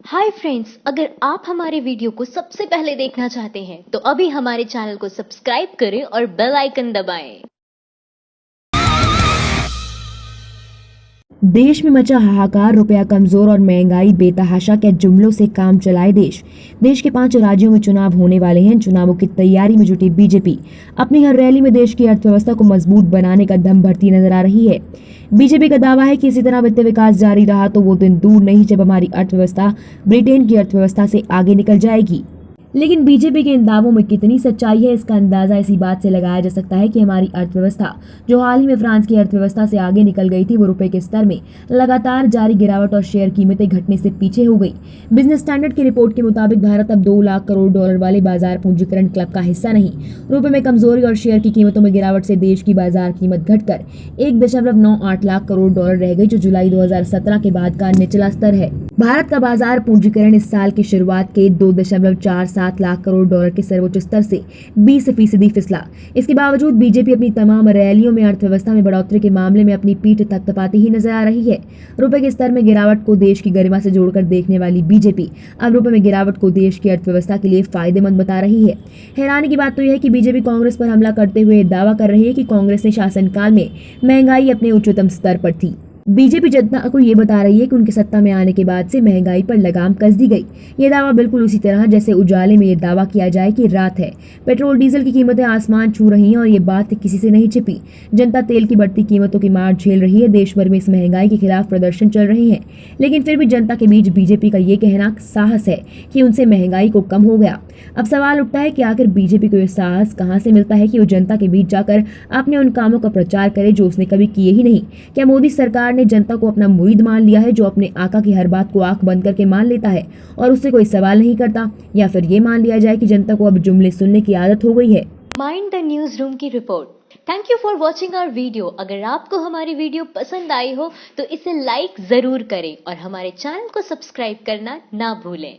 Hi friends, अगर आप हमारे वीडियो को सबसे पहले देखना चाहते हैं तो अभी हमारे चैनल को सब्सक्राइब करें और बेल आइकन दबाएं। देश में मचा हाहाकार, रुपया कमजोर और महंगाई बेतहाशा के जुमलों से काम चलाए देश के 5 राज्यों में चुनाव होने वाले हैं। चुनावों की तैयारी में जुटी बीजेपी अपनी हर रैली में देश की अर्थव्यवस्था को मजबूत बनाने का दम भरती नजर आ रही है। बीजेपी का दावा है कि इसी तरह वित्तीय विकास जारी रहा तो वो दिन दूर नहीं जब हमारी अर्थव्यवस्था ब्रिटेन की अर्थव्यवस्था से आगे निकल जाएगी। लेकिन बीजेपी के इन दावों में कितनी सच्चाई है, इसका अंदाजा इसी बात से लगाया जा सकता है कि हमारी अर्थव्यवस्था जो हाल ही में फ्रांस की अर्थव्यवस्था से आगे निकल गई थी, वो रुपए के स्तर में लगातार जारी गिरावट और शेयर कीमतें घटने से पीछे हो गई। बिजनेस स्टैंडर्ड की रिपोर्ट के मुताबिक भारत अब 2 लाख करोड़ डॉलर वाले बाजार पूंजीकरण क्लब का हिस्सा नहीं। रुपए में कमजोरी और शेयर की कीमतों में गिरावट से देश की बाजार कीमत घटकर 1.98 लाख करोड़ डॉलर रह गई, जो जुलाई 2017 के बाद का निचला स्तर है। भारत का बाजार पूंजीकरण इस साल की शुरुआत के 2.47 लाख करोड़ डॉलर के सर्वोच्च स्तर से 20% फिसला। इसके बावजूद बीजेपी अपनी तमाम रैलियों में अर्थव्यवस्था में बढ़ोतरी के मामले में अपनी पीठ थपथपाती ही नजर आ रही है। रुपए के स्तर में गिरावट को देश की गरिमा से जोड़कर देखने वाली बीजेपी अब रुपए में गिरावट को देश की अर्थव्यवस्था के लिए फायदेमंद बता रही है। हैरानी की बात तो यह है कि बीजेपी कांग्रेस पर हमला करते हुए दावा कर रही है कि कांग्रेस ने शासनकाल में महंगाई अपने उच्चतम स्तर पर थी। बीजेपी जनता को ये बता रही है कि उनके सत्ता में आने के बाद से महंगाई पर लगाम कस दी गई। ये दावा बिल्कुल उसी तरह जैसे उजाले में ये दावा किया जाए कि रात है, पेट्रोल डीजल की कीमतें आसमान छू रही हैं और ये बात किसी से नहीं छिपी। जनता तेल की बढ़ती कीमतों की मार झेल रही है। देश भर में इस महंगाई के खिलाफ प्रदर्शन चल रहे हैं, लेकिन फिर भी जनता के बीच बीजेपी का ये कहना साहस है कि उनसे महंगाई को कम हो गया। अब सवाल उठता है कि आखिर बीजेपी को यह साहस कहां से मिलता है कि वो जनता के बीच जाकर अपने उन कामों का प्रचार करे जो उसने कभी किए ही नहीं। क्या मोदी सरकार ने जनता को अपना मुरीद मान लिया है, जो अपने आका की हर बात को आंख बंद करके मान लेता है और उससे कोई सवाल नहीं करता? या फिर ये मान लिया जाए कि जनता को अब जुमले सुनने की आदत हो गई है? माइंड द न्यूज रूम की रिपोर्ट। Thank you for watching our video. अगर आपको हमारी वीडियो पसंद आई हो तो इसे लाइक जरूर करें और हमारे चैनल को सब्सक्राइब करना ना भूलें।